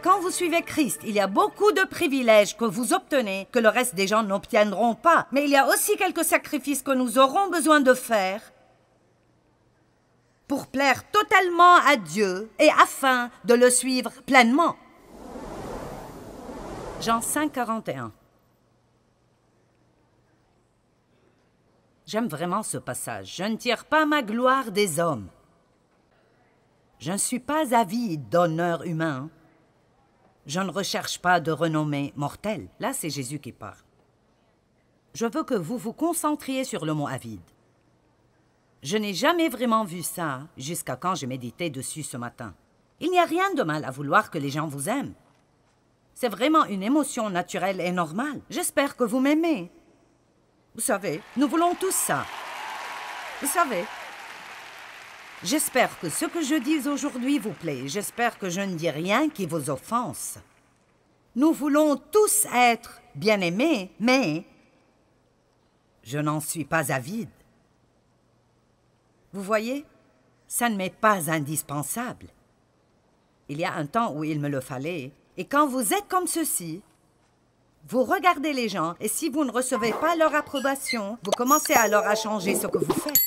quand vous suivez Christ, il y a beaucoup de privilèges que vous obtenez que le reste des gens n'obtiendront pas. Mais il y a aussi quelques sacrifices que nous aurons besoin de faire pour plaire totalement à Dieu et afin de le suivre pleinement. Jean 5, 41. J'aime vraiment ce passage. Je ne tire pas ma gloire des hommes. Je ne suis pas avide d'honneur humain. Je ne recherche pas de renommée mortelle. Là, c'est Jésus qui parle. Je veux que vous vous concentriez sur le mot avide. Je n'ai jamais vraiment vu ça jusqu'à quand j'ai médité dessus ce matin. Il n'y a rien de mal à vouloir que les gens vous aiment. C'est vraiment une émotion naturelle et normale. J'espère que vous m'aimez. Vous savez, nous voulons tous ça. Vous savez. J'espère que ce que je dis aujourd'hui vous plaît. J'espère que je ne dis rien qui vous offense. Nous voulons tous être bien-aimés, mais je n'en suis pas avide. Vous voyez, ça ne m'est pas indispensable. Il y a un temps où il me le fallait, et quand vous êtes comme ceci, vous regardez les gens, et si vous ne recevez pas leur approbation, vous commencez alors à changer ce que vous faites.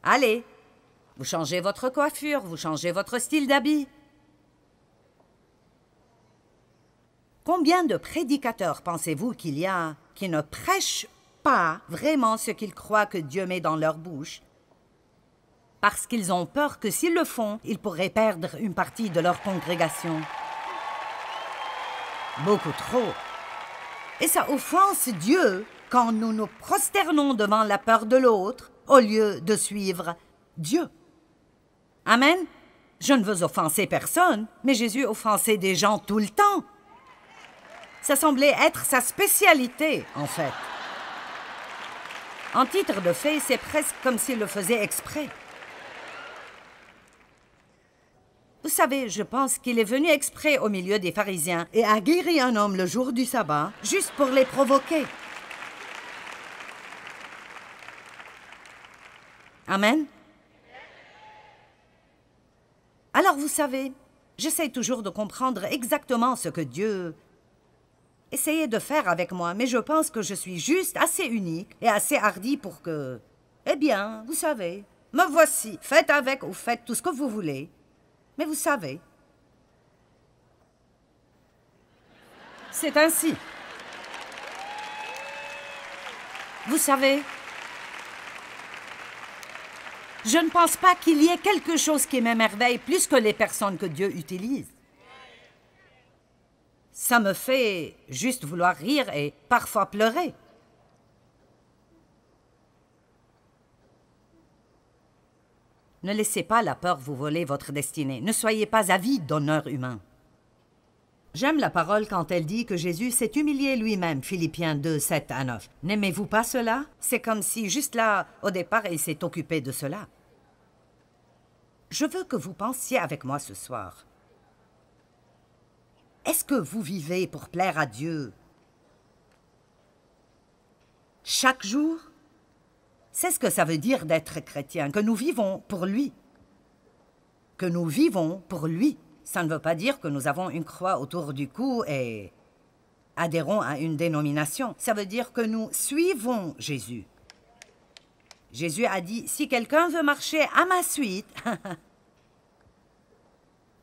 Allez, vous changez votre coiffure, vous changez votre style d'habit. Combien de prédicateurs pensez-vous qu'il y a qui ne prêchent pas vraiment ce qu'ils croient que Dieu met dans leur bouche, parce qu'ils ont peur que s'ils le font, ils pourraient perdre une partie de leur congrégation. Beaucoup trop. Et ça offense Dieu quand nous nous prosternons devant la peur de l'autre au lieu de suivre Dieu. Amen. Je ne veux offenser personne, mais Jésus offensait des gens tout le temps. Ça semblait être sa spécialité, en fait. En titre de fait, c'est presque comme s'il le faisait exprès. Vous savez, je pense qu'il est venu exprès au milieu des pharisiens et a guéri un homme le jour du sabbat, juste pour les provoquer. Amen. Alors, vous savez, j'essaie toujours de comprendre exactement ce que Dieu essayait de faire avec moi, mais je pense que je suis juste assez unique et assez hardi pour que... Eh bien, vous savez, me voici, faites avec ou faites tout ce que vous voulez. Mais vous savez, c'est ainsi. Vous savez, je ne pense pas qu'il y ait quelque chose qui m'émerveille plus que les personnes que Dieu utilise. Ça me fait juste vouloir rire et parfois pleurer. Ne laissez pas la peur vous voler votre destinée. Ne soyez pas avide d'honneur humain. J'aime la parole quand elle dit que Jésus s'est humilié lui-même, Philippiens 2, 7 à 9. N'aimez-vous pas cela? C'est comme si, juste là, au départ, il s'est occupé de cela. Je veux que vous pensiez avec moi ce soir. Est-ce que vous vivez pour plaire à Dieu chaque jour? C'est ce que ça veut dire d'être chrétien, que nous vivons pour lui. Que nous vivons pour lui. Ça ne veut pas dire que nous avons une croix autour du cou et adhérons à une dénomination. Ça veut dire que nous suivons Jésus. Jésus a dit, si quelqu'un veut marcher à ma suite,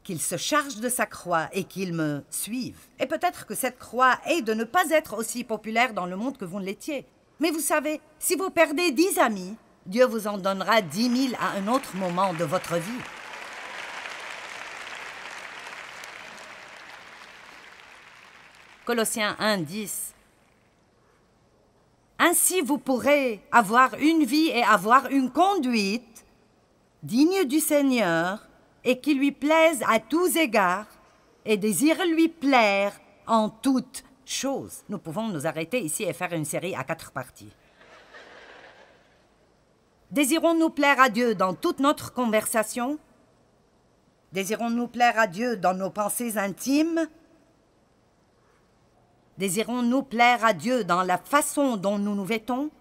qu'il se charge de sa croix et qu'il me suive. Et peut-être que cette croix est de ne pas être aussi populaire dans le monde que vous ne l'étiez. Mais vous savez, si vous perdez 10 amis, Dieu vous en donnera 10 000 à un autre moment de votre vie. Colossiens 1, 10. Ainsi vous pourrez avoir une vie et avoir une conduite digne du Seigneur et qui lui plaise à tous égards et désire lui plaire en toutes choses. Nous pouvons nous arrêter ici et faire une série à 4 parties. Désirons-nous plaire à Dieu dans toute notre conversation? Désirons-nous plaire à Dieu dans nos pensées intimes? Désirons-nous plaire à Dieu dans la façon dont nous nous vêtons?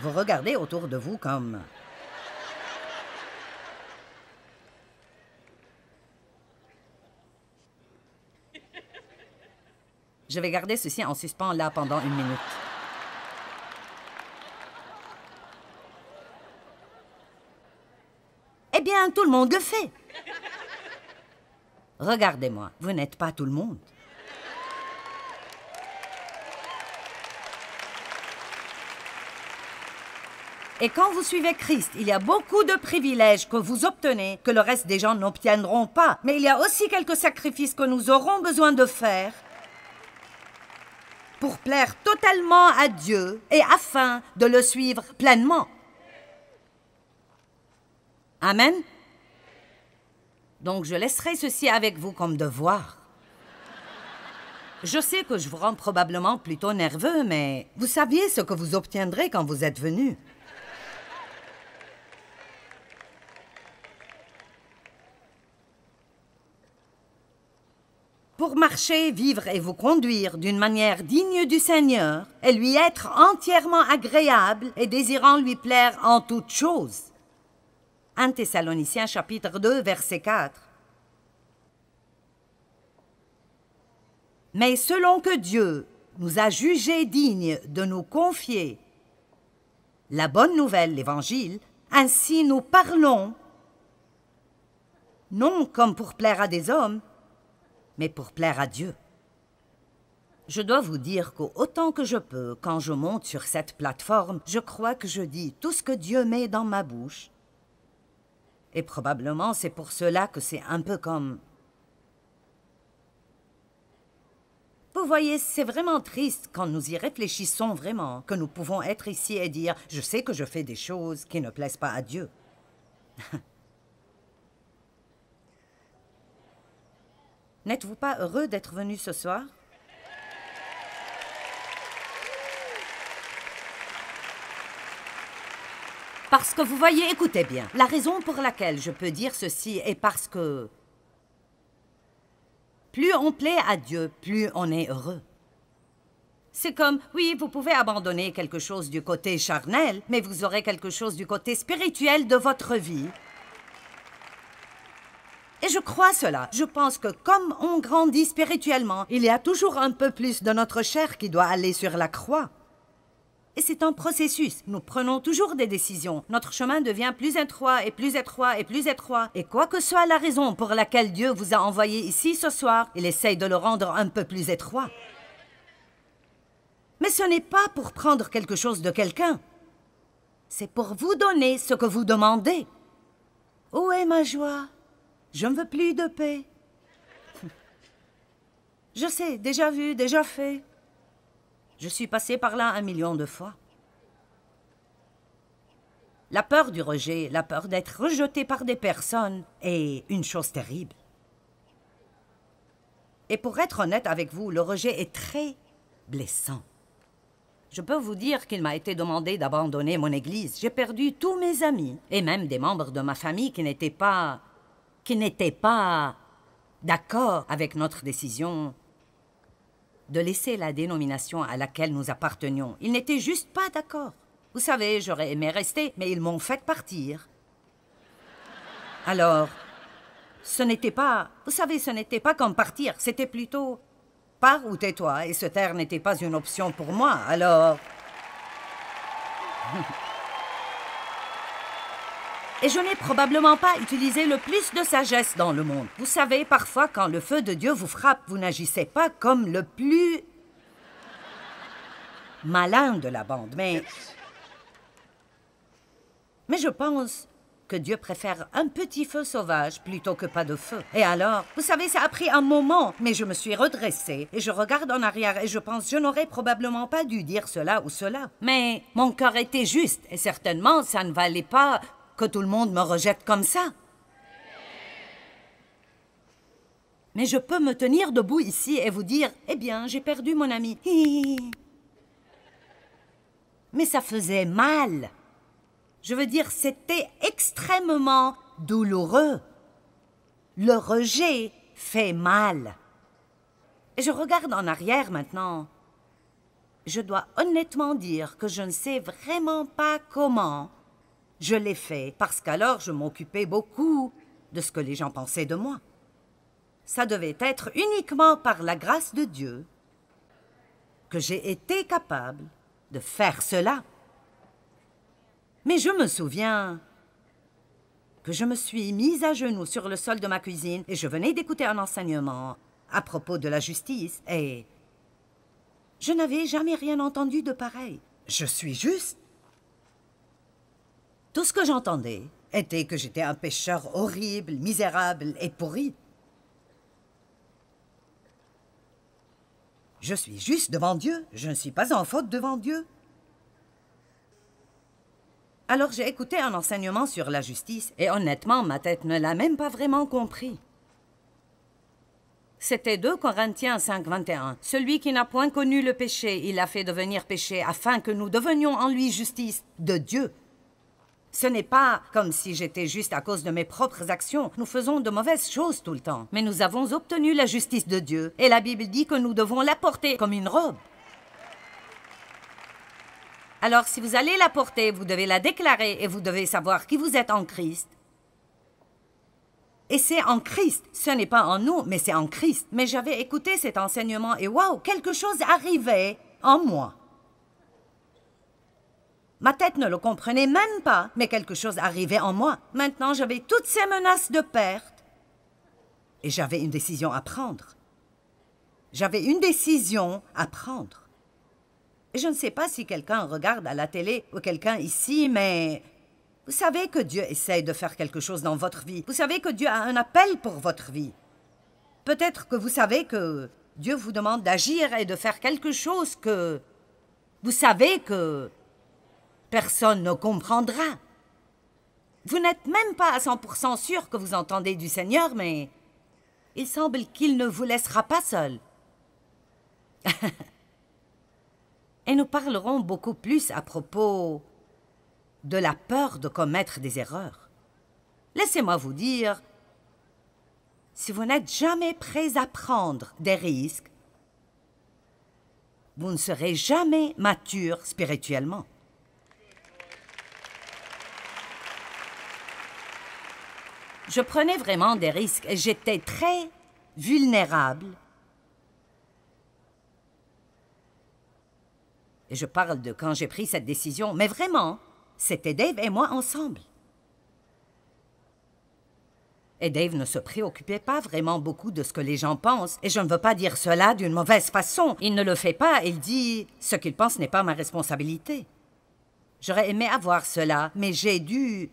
Vous regardez autour de vous comme... Je vais garder ceci en suspens là pendant 1 minute. Eh bien, tout le monde le fait. Regardez-moi, vous n'êtes pas tout le monde. Et quand vous suivez Christ, il y a beaucoup de privilèges que vous obtenez que le reste des gens n'obtiendront pas. Mais il y a aussi quelques sacrifices que nous aurons besoin de faire pour plaire totalement à Dieu et afin de le suivre pleinement. Amen. Donc je laisserai ceci avec vous comme devoir. Je sais que je vous rends probablement plutôt nerveux, mais vous saviez ce que vous obtiendrez quand vous êtes venu. Pour marcher, vivre et vous conduire d'une manière digne du Seigneur et lui être entièrement agréable et désirant lui plaire en toutes choses. 1 Thessaloniciens chapitre 2, verset 4. Mais selon que Dieu nous a jugés dignes de nous confier la bonne nouvelle, l'Évangile, ainsi nous parlons, non comme pour plaire à des hommes, mais pour plaire à Dieu. Je dois vous dire qu'autant que je peux, quand je monte sur cette plateforme, je crois que je dis tout ce que Dieu met dans ma bouche. Et probablement c'est pour cela que c'est un peu comme... Vous voyez, c'est vraiment triste quand nous y réfléchissons vraiment, que nous pouvons être ici et dire « Je sais que je fais des choses qui ne plaisent pas à Dieu. » N'êtes-vous pas heureux d'être venu ce soir? Parce que vous voyez, écoutez bien, la raison pour laquelle je peux dire ceci est parce que plus on plaît à Dieu, plus on est heureux. C'est comme, oui, vous pouvez abandonner quelque chose du côté charnel, mais vous aurez quelque chose du côté spirituel de votre vie. Et je crois cela. Je pense que comme on grandit spirituellement, il y a toujours un peu plus de notre chair qui doit aller sur la croix. Et c'est un processus. Nous prenons toujours des décisions. Notre chemin devient plus étroit et plus étroit et plus étroit. Et quoi que soit la raison pour laquelle Dieu vous a envoyé ici ce soir, il essaye de le rendre un peu plus étroit. Mais ce n'est pas pour prendre quelque chose de quelqu'un. C'est pour vous donner ce que vous demandez. Où est ma joie? Je ne veux plus de paix. Je sais, déjà vu, déjà fait. Je suis passé par là 1 million de fois. La peur du rejet, la peur d'être rejeté par des personnes est une chose terrible. Et pour être honnête avec vous, le rejet est très blessant. Je peux vous dire qu'il m'a été demandé d'abandonner mon église. J'ai perdu tous mes amis et même des membres de ma famille qui n'étaient pas d'accord avec notre décision de laisser la dénomination à laquelle nous appartenions. Ils n'étaient juste pas d'accord. Vous savez, j'aurais aimé rester, mais ils m'ont fait partir. Alors, ce n'était pas... Vous savez, ce n'était pas comme partir, c'était plutôt... Pars ou tais-toi, et se taire n'était pas une option pour moi, alors... Et je n'ai probablement pas utilisé le plus de sagesse dans le monde. Vous savez, parfois, quand le feu de Dieu vous frappe, vous n'agissez pas comme le plus malin de la bande. Mais je pense que Dieu préfère un petit feu sauvage plutôt que pas de feu. Et alors, vous savez, ça a pris un moment, mais je me suis redressée et je regarde en arrière et je pense, je n'aurais probablement pas dû dire cela ou cela. Mais mon cœur était juste et certainement, ça ne valait pas... que tout le monde me rejette comme ça. Mais je peux me tenir debout ici et vous dire, eh bien, j'ai perdu mon ami. Mais ça faisait mal. Je veux dire, c'était extrêmement douloureux. Le rejet fait mal. Et je regarde en arrière maintenant. je dois honnêtement dire que je ne sais vraiment pas comment je l'ai fait, parce qu'alors je m'occupais beaucoup de ce que les gens pensaient de moi. Ça devait être uniquement par la grâce de Dieu que j'ai été capable de faire cela. Mais je me souviens que je me suis mise à genoux sur le sol de ma cuisine et je venais d'écouter un enseignement à propos de la justice et je n'avais jamais rien entendu de pareil. Je suis juste. Tout ce que j'entendais était que j'étais un pécheur horrible, misérable et pourri. Je suis juste devant Dieu. Je ne suis pas en faute devant Dieu. Alors j'ai écouté un enseignement sur la justice et honnêtement, ma tête ne l'a même pas vraiment compris. C'était 2 Corinthiens 5, 21. Celui qui n'a point connu le péché, il l'a fait devenir péché afin que nous devenions en lui justice de Dieu. Ce n'est pas comme si j'étais juste à cause de mes propres actions. Nous faisons de mauvaises choses tout le temps. Mais nous avons obtenu la justice de Dieu. Et la Bible dit que nous devons la porter comme une robe. Alors, si vous allez la porter, vous devez la déclarer et vous devez savoir qui vous êtes en Christ. Et c'est en Christ. Ce n'est pas en nous, mais c'est en Christ. Mais j'avais écouté cet enseignement et waouh, quelque chose arrivait en moi. Ma tête ne le comprenait même pas, mais quelque chose arrivait en moi. Maintenant, j'avais toutes ces menaces de perte. Et j'avais une décision à prendre. J'avais une décision à prendre. Et je ne sais pas si quelqu'un regarde à la télé ou quelqu'un ici, mais vous savez que Dieu essaie de faire quelque chose dans votre vie. Vous savez que Dieu a un appel pour votre vie. Peut-être que vous savez que Dieu vous demande d'agir et de faire quelque chose que vous savez que personne ne comprendra. Vous n'êtes même pas à 100% sûr que vous entendez du Seigneur, mais il semble qu'il ne vous laissera pas seul. Et nous parlerons beaucoup plus à propos de la peur de commettre des erreurs. Laissez-moi vous dire, si vous n'êtes jamais prêts à prendre des risques, vous ne serez jamais mature spirituellement. Je prenais vraiment des risques et j'étais très vulnérable. Et je parle de quand j'ai pris cette décision, mais vraiment, c'était Dave et moi ensemble. Et Dave ne se préoccupait pas vraiment beaucoup de ce que les gens pensent, et je ne veux pas dire cela d'une mauvaise façon. Il ne le fait pas, il dit « ce qu'il pense n'est pas ma responsabilité ». J'aurais aimé avoir cela, mais j'ai dû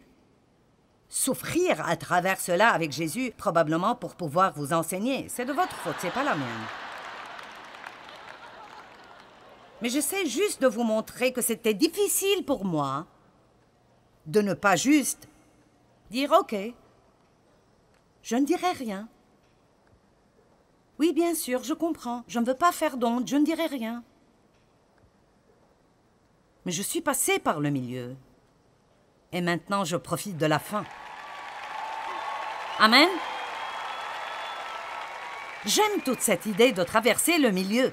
souffrir à travers cela avec Jésus, probablement pour pouvoir vous enseigner. C'est de votre faute, c'est pas la mienne. Mais j'essaie juste de vous montrer que c'était difficile pour moi de ne pas juste dire « OK, je ne dirai rien. Oui, bien sûr, je comprends. Je ne veux pas faire d'honte, je ne dirai rien. » Mais je suis passée par le milieu. Et maintenant, je profite de la fin. Amen. J'aime toute cette idée de traverser le milieu.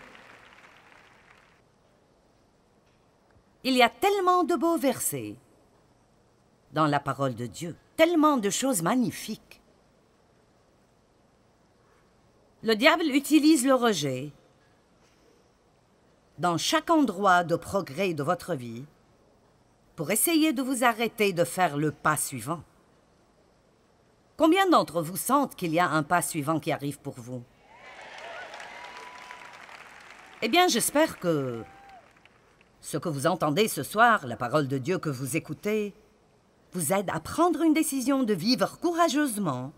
Il y a tellement de beaux versets dans la parole de Dieu, tellement de choses magnifiques. Le diable utilise le rejet dans chaque endroit de progrès de votre vie pour essayer de vous arrêter de faire le pas suivant. Combien d'entre vous sentent qu'il y a un pas suivant qui arrive pour vous? Eh bien, j'espère que ce que vous entendez ce soir, la parole de Dieu que vous écoutez, vous aide à prendre une décision de vivre courageusement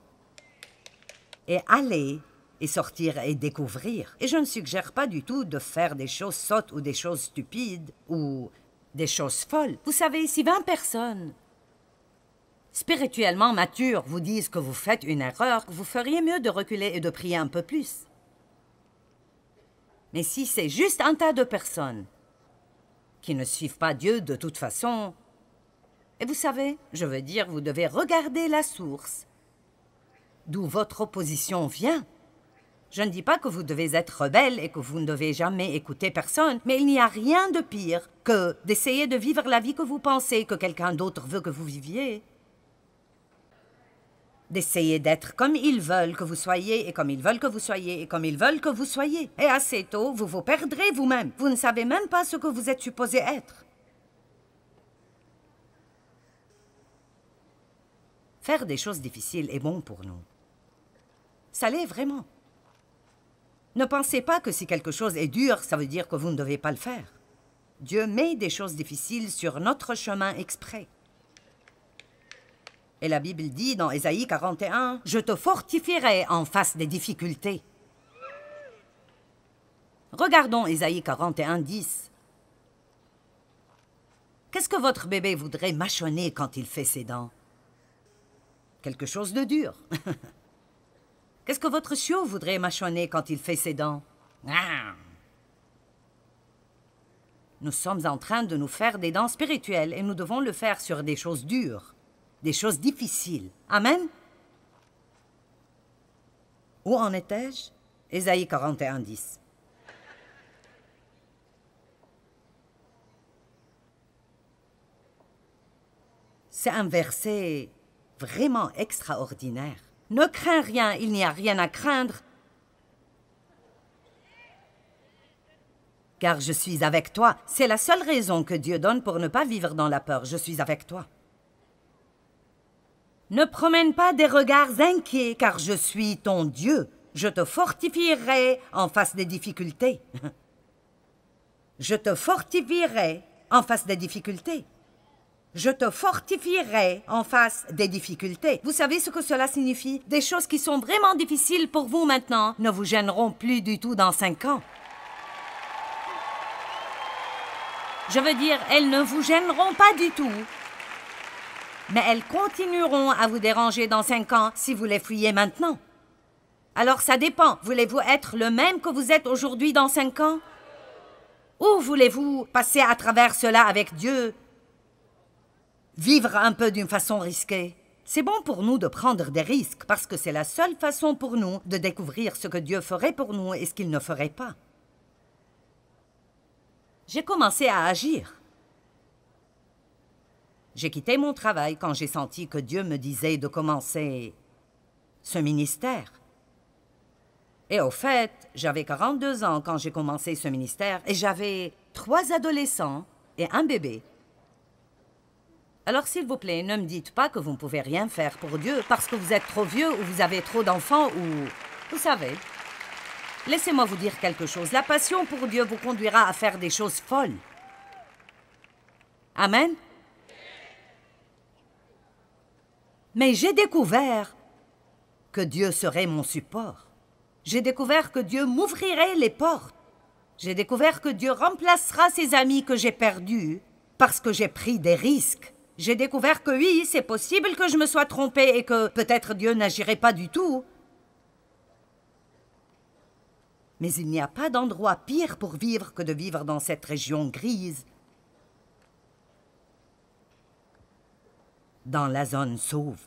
et aller et sortir et découvrir. Et je ne suggère pas du tout de faire des choses sottes ou des choses stupides ou des choses folles. Vous savez, si 20 personnes spirituellement matures vous disent que vous faites une erreur, vous feriez mieux de reculer et de prier un peu plus. Mais si c'est juste un tas de personnes qui ne suivent pas Dieu de toute façon, et vous savez, je veux dire, vous devez regarder la source d'où votre opposition vient. Je ne dis pas que vous devez être rebelle et que vous ne devez jamais écouter personne, mais il n'y a rien de pire que d'essayer de vivre la vie que vous pensez que quelqu'un d'autre veut que vous viviez. D'essayer d'être comme ils veulent que vous soyez, et comme ils veulent que vous soyez, et comme ils veulent que vous soyez. Et assez tôt, vous vous perdrez vous-même. Vous ne savez même pas ce que vous êtes supposé être. Faire des choses difficiles est bon pour nous. Ça l'est vraiment. Ne pensez pas que si quelque chose est dur, ça veut dire que vous ne devez pas le faire. Dieu met des choses difficiles sur notre chemin exprès. Et la Bible dit dans Ésaïe 41, « Je te fortifierai en face des difficultés. » Regardons Ésaïe 41, 10. Qu'est-ce que votre bébé voudrait mâchonner quand il fait ses dents? Quelque chose de dur. Qu'est-ce que votre chiot voudrait mâchonner quand il fait ses dents? Nous sommes en train de nous faire des dents spirituelles et nous devons le faire sur des choses dures, des choses difficiles. Amen? Où en étais-je? Ésaïe 41, 10. C'est un verset vraiment extraordinaire. Ne crains rien, il n'y a rien à craindre, car je suis avec toi. C'est la seule raison que Dieu donne pour ne pas vivre dans la peur. Je suis avec toi. Ne promène pas des regards inquiets, car je suis ton Dieu. Je te fortifierai en face des difficultés. Je te fortifierai en face des difficultés. Je te fortifierai en face des difficultés. Vous savez ce que cela signifie? Des choses qui sont vraiment difficiles pour vous maintenant ne vous gêneront plus du tout dans 5 ans. Je veux dire, elles ne vous gêneront pas du tout. Mais elles continueront à vous déranger dans 5 ans si vous les fuyez maintenant. Alors ça dépend. Voulez-vous être le même que vous êtes aujourd'hui dans 5 ans? Ou voulez-vous passer à travers cela avec Dieu? Vivre un peu d'une façon risquée. C'est bon pour nous de prendre des risques parce que c'est la seule façon pour nous de découvrir ce que Dieu ferait pour nous et ce qu'il ne ferait pas. J'ai commencé à agir. J'ai quitté mon travail quand j'ai senti que Dieu me disait de commencer ce ministère. Et au fait, j'avais 42 ans quand j'ai commencé ce ministère et j'avais 3 adolescents et un bébé. Alors, s'il vous plaît, ne me dites pas que vous ne pouvez rien faire pour Dieu parce que vous êtes trop vieux ou vous avez trop d'enfants ou... Vous savez, laissez-moi vous dire quelque chose. La passion pour Dieu vous conduira à faire des choses folles. Amen? Mais j'ai découvert que Dieu serait mon support. J'ai découvert que Dieu m'ouvrirait les portes. J'ai découvert que Dieu remplacera ces amis que j'ai perdus parce que j'ai pris des risques. J'ai découvert que oui, c'est possible que je me sois trompée et que peut-être Dieu n'agirait pas du tout. Mais il n'y a pas d'endroit pire pour vivre que de vivre dans cette région grise, dans la zone sauve.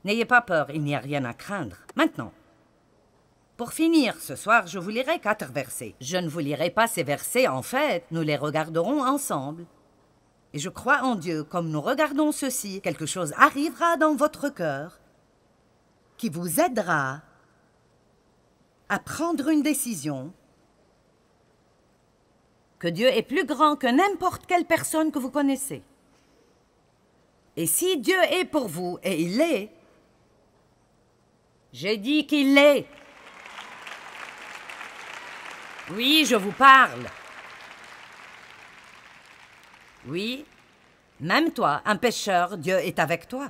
N'ayez pas peur, il n'y a rien à craindre. Maintenant, pour finir, ce soir, je vous lirai 4 versets. Je ne vous lirai pas ces versets, en fait, nous les regarderons ensemble. Et je crois en Dieu, comme nous regardons ceci, quelque chose arrivera dans votre cœur qui vous aidera à prendre une décision, que Dieu est plus grand que n'importe quelle personne que vous connaissez. Et si Dieu est pour vous, et il l'est, j'ai dit qu'il l'est. Oui, je vous parle. Oui, même toi, un pécheur, Dieu est avec toi.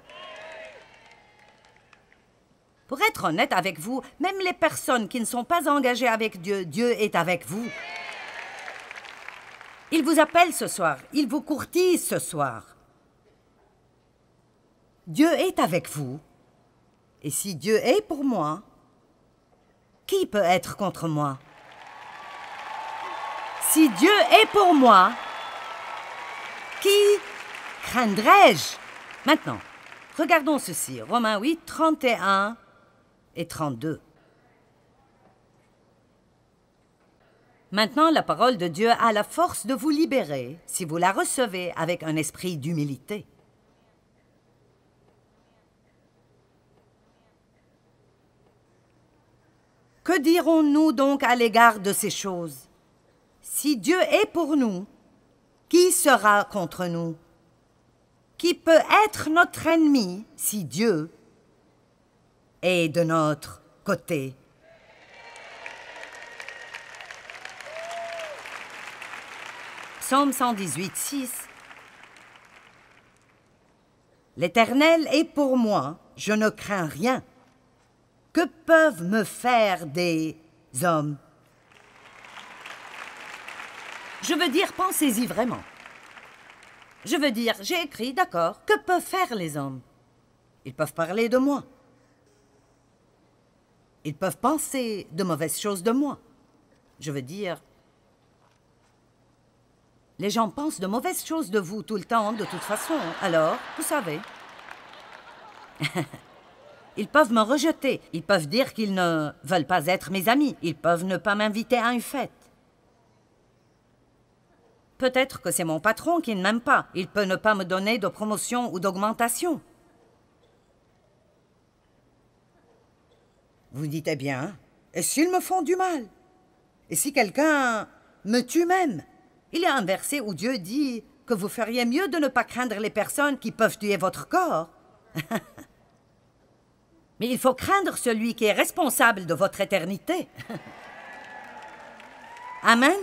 Pour être honnête avec vous, même les personnes qui ne sont pas engagées avec Dieu, Dieu est avec vous. Il vous appelle ce soir, il vous courtise ce soir. Dieu est avec vous. Et si Dieu est pour moi, qui peut être contre moi? Si Dieu est pour moi, qui craindrais-je? Maintenant, regardons ceci. Romains 8, 31 et 32. Maintenant, la parole de Dieu a la force de vous libérer si vous la recevez avec un esprit d'humilité. Que dirons-nous donc à l'égard de ces choses? Si Dieu est pour nous, qui sera contre nous? Qui peut être notre ennemi si Dieu est de notre côté? Psaume 118, 6. L'Éternel est pour moi, je ne crains rien. Que peuvent me faire des hommes? Je veux dire, pensez-y vraiment. Je veux dire, j'ai écrit, d'accord, que peuvent faire les hommes? Ils peuvent parler de moi. Ils peuvent penser de mauvaises choses de moi. Je veux dire, les gens pensent de mauvaises choses de vous tout le temps, de toute façon. Alors, vous savez. Ils peuvent me rejeter. Ils peuvent dire qu'ils ne veulent pas être mes amis. Ils peuvent ne pas m'inviter à une fête. Peut-être que c'est mon patron qui ne m'aime pas. Il peut ne pas me donner de promotion ou d'augmentation. Vous dites, eh bien, et s'ils me font du mal? Et si quelqu'un me tue même? Il y a un verset où Dieu dit que vous feriez mieux de ne pas craindre les personnes qui peuvent tuer votre corps. Mais il faut craindre celui qui est responsable de votre éternité. Amen.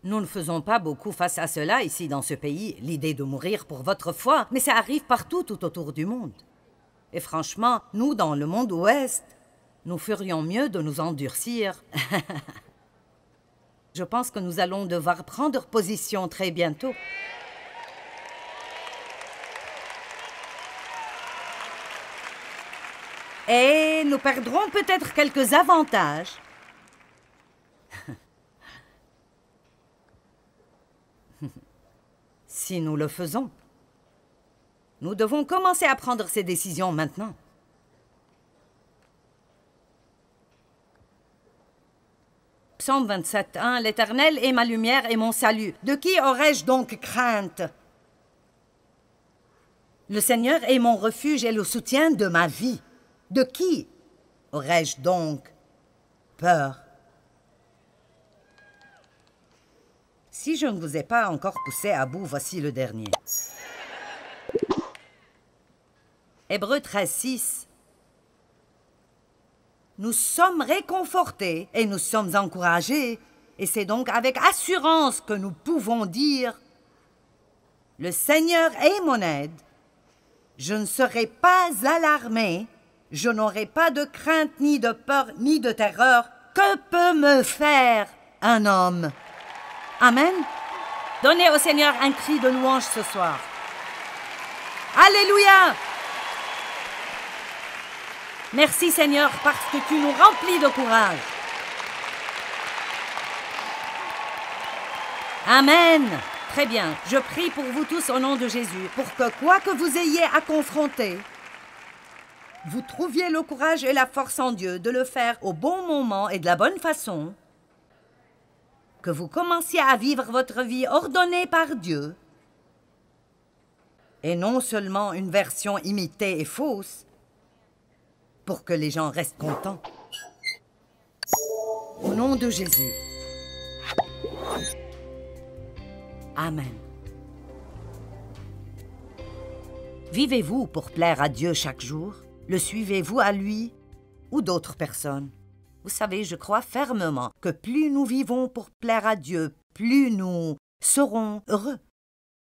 Nous ne faisons pas beaucoup face à cela ici dans ce pays, l'idée de mourir pour votre foi, mais ça arrive partout tout autour du monde. Et franchement, nous, dans le monde ouest, nous ferions mieux de nous endurcir. Je pense que nous allons devoir prendre position très bientôt. Et nous perdrons peut-être quelques avantages. Si nous le faisons. Nous devons commencer à prendre ces décisions maintenant. Psaume 27, 1. L'Éternel est ma lumière et mon salut. De qui aurais-je donc crainte? Le Seigneur est mon refuge et le soutien de ma vie. De qui aurais-je donc peur? Si je ne vous ai pas encore poussé à bout, voici le dernier. Hébreux 13, 6. Nous sommes réconfortés et nous sommes encouragés, et c'est donc avec assurance que nous pouvons dire « Le Seigneur est mon aide, je ne serai pas alarmé, je n'aurai pas de crainte, ni de peur, ni de terreur. Que peut me faire un homme? » Amen. Donnez au Seigneur un cri de louange ce soir. Alléluia! Merci Seigneur parce que tu nous remplis de courage. Amen. Très bien. Je prie pour vous tous au nom de Jésus, pour que quoi que vous ayez à confronter, vous trouviez le courage et la force en Dieu de le faire au bon moment et de la bonne façon, que vous commenciez à vivre votre vie ordonnée par Dieu, et non seulement une version imitée et fausse, pour que les gens restent contents. Au nom de Jésus. Amen. Vivez-vous pour plaire à Dieu chaque jour? Le suivez-vous à lui ou d'autres personnes? Vous savez, je crois fermement que plus nous vivons pour plaire à Dieu, plus nous serons heureux.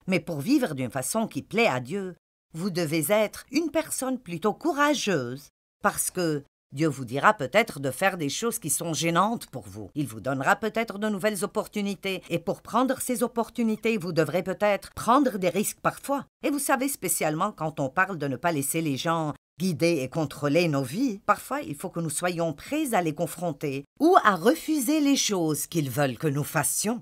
Mais pour vivre d'une façon qui plaît à Dieu, vous devez être une personne plutôt courageuse, parce que Dieu vous dira peut-être de faire des choses qui sont gênantes pour vous. Il vous donnera peut-être de nouvelles opportunités, et pour prendre ces opportunités, vous devrez peut-être prendre des risques parfois. Et vous savez, spécialement quand on parle de ne pas laisser les gens guider et contrôler nos vies, parfois il faut que nous soyons prêts à les confronter ou à refuser les choses qu'ils veulent que nous fassions.